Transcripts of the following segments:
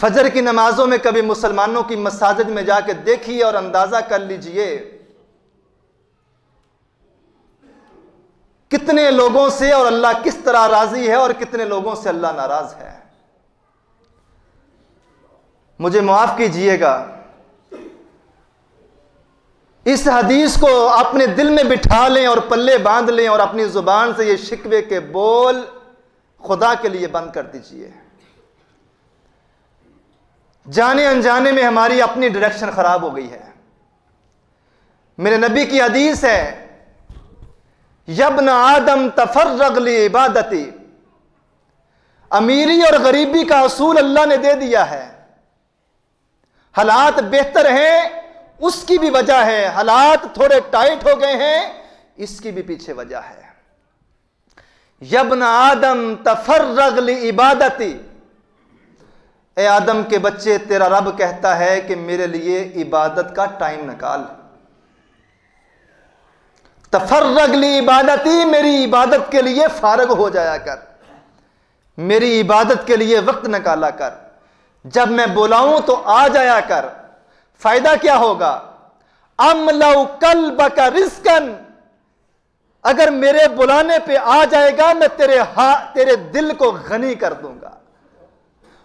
فجر کی نمازوں میں کبھی مسلمانوں کی مساجد میں جا کے دیکھیے اور اندازہ کر لیجئے کتنے لوگوں سے اور اللہ کس طرح راضی ہے اور کتنے لوگوں سے اللہ ناراض ہے۔ مجھے معاف کیجئے گا، اس حدیث کو اپنے دل میں بٹھا لیں اور پلے باندھ لیں اور اپنی زبان سے یہ شکوے کے بول خدا کے لیے بند کر دیجئے۔ جانے انجانے میں ہماری اپنی ڈائریکشن خراب ہو گئی ہے۔ میرے نبی کی حدیث ہے، یبن آدم تفرغ لعبادتی، امیری اور غریبی کا اصول اللہ نے دے دیا ہے۔ حالات بہتر ہیں اس کی بھی وجہ ہے، حالات تھوڑے ٹائٹ ہو گئے ہیں اس کی بھی پیچھے وجہ ہے۔ یبن آدم تفرغ لعبادتی، اے آدم کے بچے، تیرا رب کہتا ہے کہ میرے لیے عبادت کا ٹائم نکال۔ تفرغ لعبادتی، میری عبادت کے لیے فارغ ہو جایا کر، میری عبادت کے لیے وقت نکالا کر، جب میں بلاؤں تو آ جایا کر۔ فائدہ کیا ہوگا؟ املؤ قلبک رزقا، اگر میرے بلانے پہ آ جائے گا میں تیرے دل کو غنی کر دوں گا۔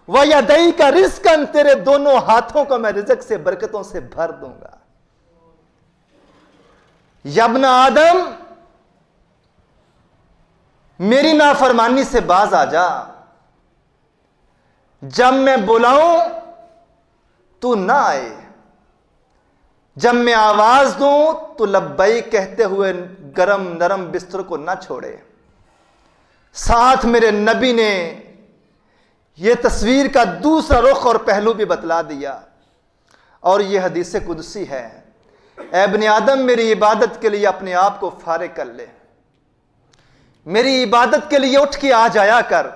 وَيَدَيْكَ رِزْقًا، تیرے دونوں ہاتھوں کو میں رزق سے برکتوں سے بھر دوں گا۔ یبن آدم، میری نافرمانی سے باز آ جا، جب میں بلاؤں تو نہ آئے، جب میں آواز دوں تو لبیک کہتے ہوئے گرم نرم بستر کو نہ چھوڑے۔ ساتھ میرے نبی نے یہ تصویر کا دوسرا رخ اور پہلو بھی بتلا دیا، اور یہ حدیث قدسی ہے، اے ابن آدم میری عبادت کے لیے اپنے آپ کو فارغ کر لے، میری عبادت کے لیے اٹھ کے آ جایا کر۔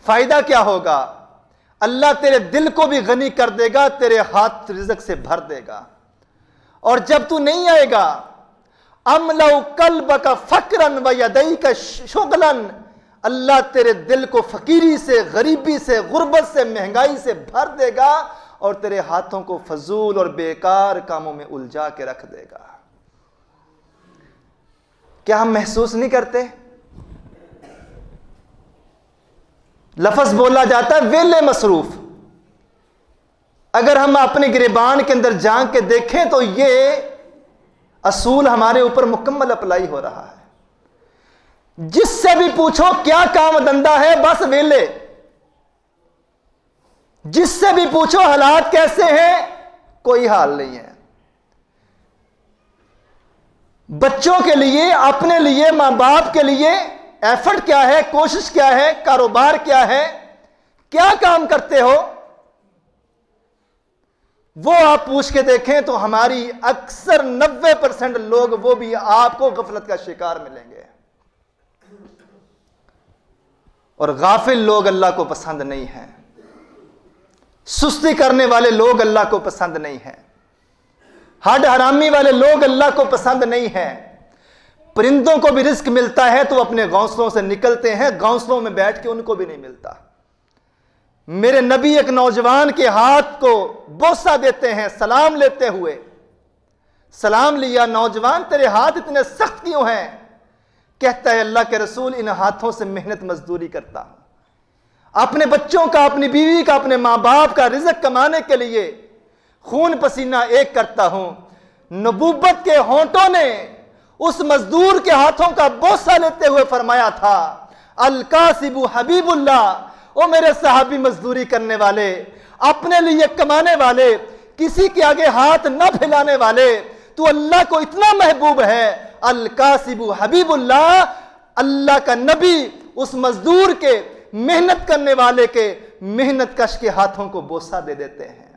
فائدہ کیا ہوگا؟ اللہ تیرے دل کو بھی غنی کر دے گا، تیرے ہاتھ رزق سے بھر دے گا۔ اور جب تو نہیں آئے گا، املؤ قلبک فقرا ویدیک شغلا، اللہ تیرے دل کو فقیری سے، غریبی سے، غربت سے، مہنگائی سے بھر دے گا، اور تیرے ہاتھوں کو فضول اور بیکار کاموں میں الجھا کے رکھ دے گا۔ کیا ہم محسوس نہیں کرتے؟ لفظ بولا جاتا ہے ویلے مصروف، اگر ہم اپنے گریبان کے اندر جھانک کے دیکھیں تو یہ اصول ہمارے اوپر مکمل اپلائی ہو رہا ہے۔ جس سے بھی پوچھو کیا کام دھندا ہے، بس ویلے۔ جس سے بھی پوچھو حالات کیسے ہیں، کوئی حال نہیں ہے۔ بچوں کے لیے، اپنے لیے، ماں باپ کے لیے ایفرٹ کیا ہے، کوشش کیا ہے، کاروبار کیا ہے، کیا کام کرتے ہو، وہ آپ پوچھ کے دیکھیں تو ہماری اکثر 90% لوگ وہ بھی آپ کو غفلت کا شکار ملیں گے۔ اور غافل لوگ اللہ کو پسند نہیں ہیں، سستی کرنے والے لوگ اللہ کو پسند نہیں ہیں، ہڈ حرامی والے لوگ اللہ کو پسند نہیں ہیں۔ پرندوں کو بھی رزق ملتا ہے تو اپنے گھونسلوں سے نکلتے ہیں، گھونسلوں میں بیٹھ کے ان کو بھی نہیں ملتا۔ میرے نبی ایک نوجوان کے ہاتھ کو بوسہ دیتے ہیں سلام لیتے ہوئے۔ سلام لیا، نوجوان تیرے ہاتھ اتنے سخت کیوں ہیں؟ کہتا ہے اللہ کے رسول ان ہاتھوں سے محنت مزدوری کرتا ہوں، اپنے بچوں کا، اپنی بیوی کا، اپنے ماں باپ کا رزق کمانے کے لیے خون پسینہ ایک کرتا ہوں۔ نبوت کے ہونٹوں نے اس مزدور کے ہاتھوں کا بوسہ لیتے ہوئے فرمایا تھا، القاسب حبیب اللہ، او میرے صحابی مزدوری کرنے والے، اپنے لیے کمانے والے، کسی کے آگے ہاتھ نہ پھیلانے والے، تو اللہ کو اتنا محبوب ہے۔ القاسب حبیب اللہ، اللہ کا نبی اس مزدور کے، محنت کرنے والے کے، محنت کش کے ہاتھوں کو بوسہ دے دیتے ہیں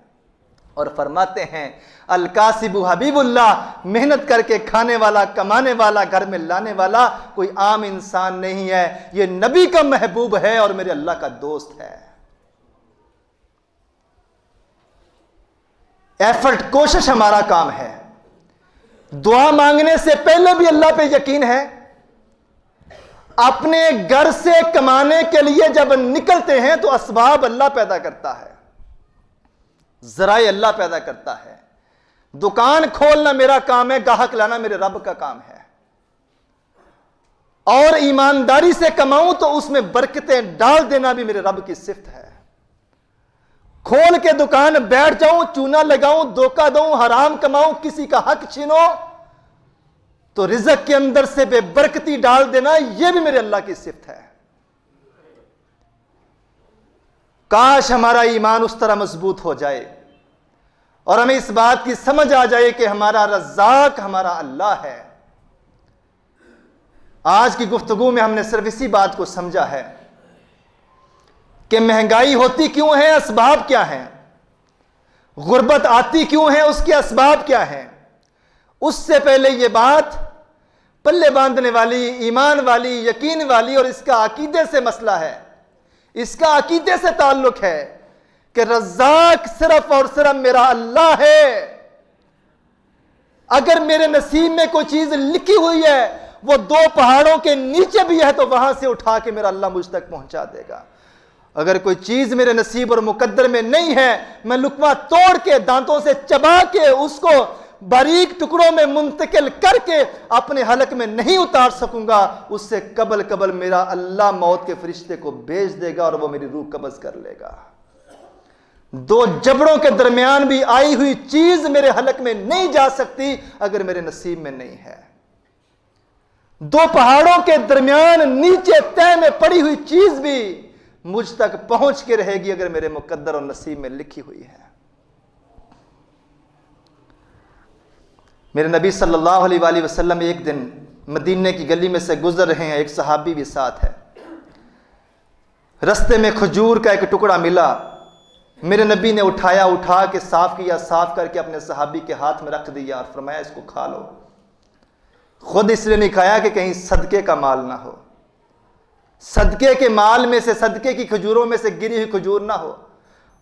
اور فرماتے ہیں القاسب حبیب اللہ، محنت کر کے کھانے والا، کمانے والا، گھر میں لانے والا کوئی عام انسان نہیں ہے، یہ نبی کا محبوب ہے اور میرے اللہ کا دوست ہے۔ ایفرٹ، کوشش ہمارا کام ہے۔ دعا مانگنے سے پہلے بھی اللہ پہ یقین ہے۔ اپنے گھر سے کمانے کے لیے جب نکلتے ہیں تو اسباب اللہ پیدا کرتا ہے۔ ذرائع اللہ پیدا کرتا ہے. دکان کھولنا میرا کام ہے، گاہک لانا میرے رب کا کام ہے. اور ایمانداری سے کماؤں تو اس میں برکتیں ڈال دینا بھی میرے رب کی صفت ہے. کھول کے دکان بیٹھ جاؤں، چونا لگاؤں، دھوکہ دوں، حرام کماؤں، کسی کا حق چھینو تو رزق کے اندر سے بے برکتی ڈال دینا، یہ بھی میرے اللہ کی صفت ہے. کاش ہمارا ایمان اس طرح مضبوط ہو جائے اور ہمیں اس بات کی سمجھ آ جائے کہ ہمارا رزاق ہمارا اللہ ہے. آج کی گفتگو میں ہم نے صرف اسی بات کو سمجھا ہے کہ مہنگائی ہوتی کیوں ہے، اسباب کیا ہیں، غربت آتی کیوں ہے، اس کے اسباب کیا ہیں. اس سے پہلے یہ بات پلے باندھنے والی، ایمان والی، یقین والی، اور اس کا عقیدے سے مسئلہ ہے، اس کا عقیدے سے تعلق ہے کہ رزاق صرف اور صرف میرا اللہ ہے. اگر میرے نصیب میں کوئی چیز لکھی ہوئی ہے، وہ 2 پہاڑوں کے نیچے بھی ہے تو وہاں سے اٹھا کے میرا اللہ مجھ تک پہنچا دے گا. اگر کوئی چیز میرے نصیب اور مقدر میں نہیں ہے، میں لقمہ توڑ کے دانتوں سے چبا کے اس کو باریک ٹکڑوں میں منتقل کر کے اپنے حلق میں نہیں اتار سکوں گا. اس سے قبل میرا اللہ موت کے فرشتے کو بھیج دے گا اور وہ میری روح قبض کر لے گا. 2 جبڑوں کے درمیان بھی آئی ہوئی چیز میرے حلق میں نہیں جا سکتی اگر میرے نصیب میں نہیں ہے. 2 پہاڑوں کے درمیان نیچے تہ میں پڑی ہوئی چیز بھی مجھ تک پہنچ کے رہے گی اگر میرے مقدر اور نصیب میں لکھی ہوئی ہے. میرے نبی صلی اللہ علیہ وآلہ وسلم ایک دن مدینے کی گلی میں سے گزر رہے ہیں، ایک صحابی بھی ساتھ ہے. رستے میں کھجور کا ایک ٹکڑا ملا، میرے نبی نے اٹھا کے صاف کیا، صاف کر کے اپنے صحابی کے ہاتھ میں رکھ دیا اور فرمایا اس کو کھا لو. خود اس لیے نہیں کھایا کہ کہیں صدقے کا مال نہ ہو، صدقے کے مال میں سے، صدقے کی کھجوروں میں سے گری ہوئی کھجور نہ ہو.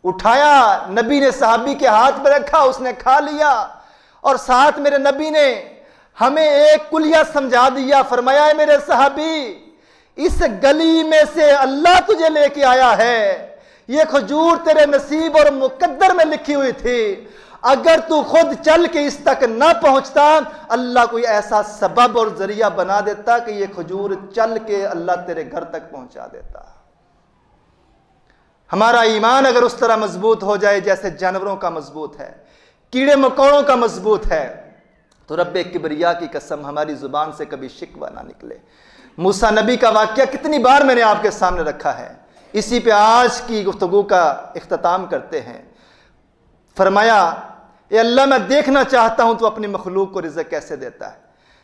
اٹھایا، نبی نے صحابی کے ہاتھ میں رکھا، اس نے کھا لیا. اور ساتھ میرے نبی نے ہمیں ایک کلیہ سمجھا دیا، فرمایا ہے میرے صحابی، اس گلی میں سے اللہ تجھے لے کے آیا ہے، یہ کھجور تیرے نصیب اور مقدر میں لکھی ہوئی تھی. اگر تو خود چل کے اس تک نہ پہنچتا، اللہ کوئی ایسا سبب اور ذریعہ بنا دیتا کہ یہ کھجور چل کے اللہ تیرے گھر تک پہنچا دیتا. ہمارا ایمان اگر اس طرح مضبوط ہو جائے جیسے جانوروں کا مضبوط ہے، کیڑے مکوڑوں کا مضبوط ہے، تو رب کبریا کی قسم ہماری زبان سے کبھی شکوہ نہ نکلے. موسیٰ نبی کا واقعہ کتنی بار میں نے آپ کے سامنے رکھا ہے، اسی پہ آج کی گفتگو کا اختتام کرتے ہیں. فرمایا اے اللہ میں دیکھنا چاہتا ہوں تو اپنی مخلوق کو رزق کیسے دیتا ہے.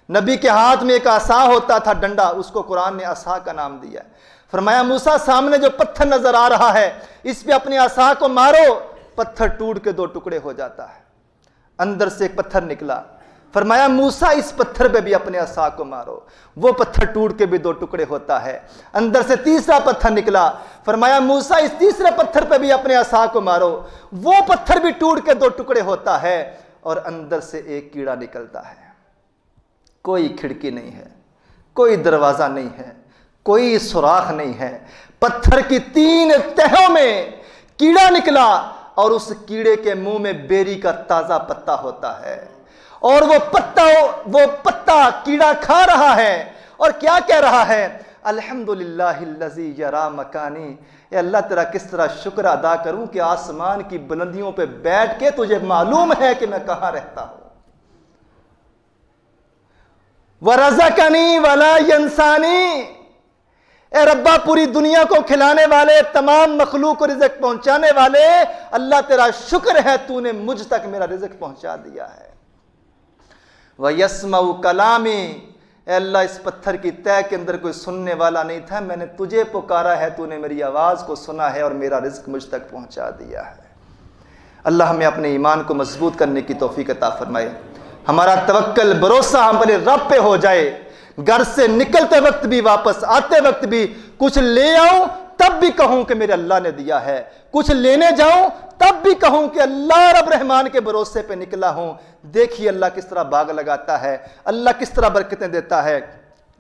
نبی کے ہاتھ میں ایک عصا ہوتا تھا، ڈنڈا، اس کو قرآن نے عصا کا نام دیا. فرمایا موسیٰ سامنے جو پتھر نظر آ رہا ہے اس پہ اپنی عصا کو مارو، پتھر ٹوٹ کے 2 ٹکڑے ہو جاتا ہے. اندر سے ایک پتھر نکلا، فرمایا موسیٰ اس پتھر پہ بھی اپنے عصا کو مارو، وہ پتھر ٹوٹ کے بھی 2 ٹکڑے ہوتا ہے. اندر سے تیسرا پتھر نکلا، فرمایا موسیٰ اس تیسرے پتھر پہ بھی اپنے عصا کو مارو، وہ پتھر بھی ٹوٹ کے 2 ٹکڑے ہوتا ہے. اور اندر سے ایک کیڑا نکلتا ہے. کوئی کھڑکی نہیں ہے، کوئی دروازہ نہیں ہے، کوئی سوراخ نہیں ہے. پتھر کی 3 تہوں میں کیڑا نکلا اور اس کیڑے کے منہ میں بیری کا تازہ پتا ہوتا ہے، اور وہ پتا کیڑا کھا رہا ہے اور کیا کہہ رہا ہے؟ الحمدللہ الذی یرا مکانی. اے اللہ تیرا کس طرح شکر ادا کروں کہ آسمان کی بلندیوں پہ بیٹھ کے تجھے معلوم ہے کہ میں کہاں رہتا ہوں. وَرَزَقَنِي وَلَا يَنْسَانِي. اے ربا پوری دنیا کو کھلانے والے، تمام مخلوق کو رزق پہنچانے والے، اللہ تیرا شکر ہے تو نے مجھ تک میرا رزق پہنچا دیا ہے. وَيَسْمَعُ كَلَامِي. اے اللہ اس پتھر کی تہ کے اندر کوئی سننے والا نہیں تھا، میں نے تجھے پکارا ہے، تو نے میری آواز کو سنا ہے اور میرا رزق مجھ تک پہنچا دیا ہے. اللہ ہمیں اپنے ایمان کو مضبوط کرنے کی توفیق عطا فرمائے. ہمارا توکل، بھروسہ ہمارے رب پہ ہو جائے. گھر سے نکلتے وقت بھی، واپس آتے وقت بھی کچھ لے آؤں تب بھی کہوں کہ میرے اللہ نے دیا ہے، کچھ لینے جاؤں تب بھی کہوں کہ اللہ رب رحمان کے بھروسے پہ نکلا ہوں. دیکھیے اللہ کس طرح باغ لگاتا ہے، اللہ کس طرح برکتیں دیتا ہے،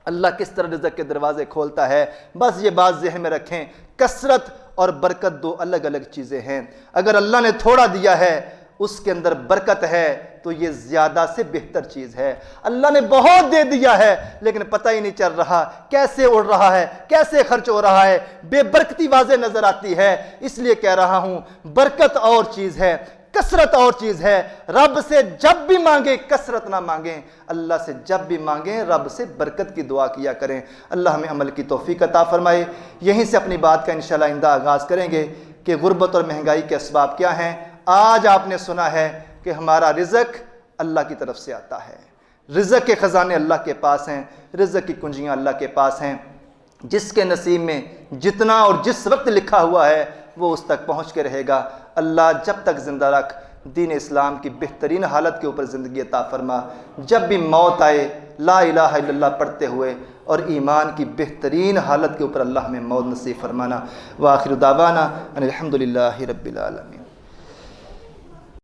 اللہ کس طرح رزق کے دروازے کھولتا ہے. بس یہ بات ذہن میں رکھیں، کثرت اور برکت دو الگ الگ چیزیں ہیں۔ اگر اللہ نے تھوڑا دیا ہے اس کے اندر برکت ہے تو یہ زیادہ سے بہتر چیز ہے۔ اللہ نے بہت دے دیا ہے لیکن پتہ ہی نہیں چل رہا کیسے اڑ رہا ہے، کیسے خرچ ہو رہا ہے، بے برکتی واضح نظر آتی ہے۔ اس لیے کہہ رہا ہوں برکت اور چیز ہے، کثرت اور چیز ہے۔ رب سے جب بھی مانگیں کثرت نہ مانگیں، اللہ سے جب بھی مانگیں رب سے برکت کی دعا کیا کریں۔ اللہ ہمیں عمل کی توفیق عطا فرمائے۔ یہیں سے اپنی بات کا انشاءاللہ آئندہ آغاز کریں گے کہ غربت اور مہنگائی کے اسباب کیا ہیں۔ آج آپ نے سنا ہے کہ ہمارا رزق اللہ کی طرف سے آتا ہے، رزق کے خزانے اللہ کے پاس ہیں، رزق کی کنجیاں اللہ کے پاس ہیں۔ جس کے نصیب میں جتنا اور جس وقت لکھا ہوا ہے وہ اس تک پہنچ کے رہے گا۔ اللہ جب تک زندہ رکھ، دین اسلام کی بہترین حالت کے اوپر زندگی عطا فرما۔ جب بھی موت آئے لا الہ الا اللہ پڑھتے ہوئے اور ایمان کی بہترین حالت کے اوپر اللہ ہمیں موت نصیب فرمانا۔ وآخر دعوانا ان الحمدللہ رب العالمین۔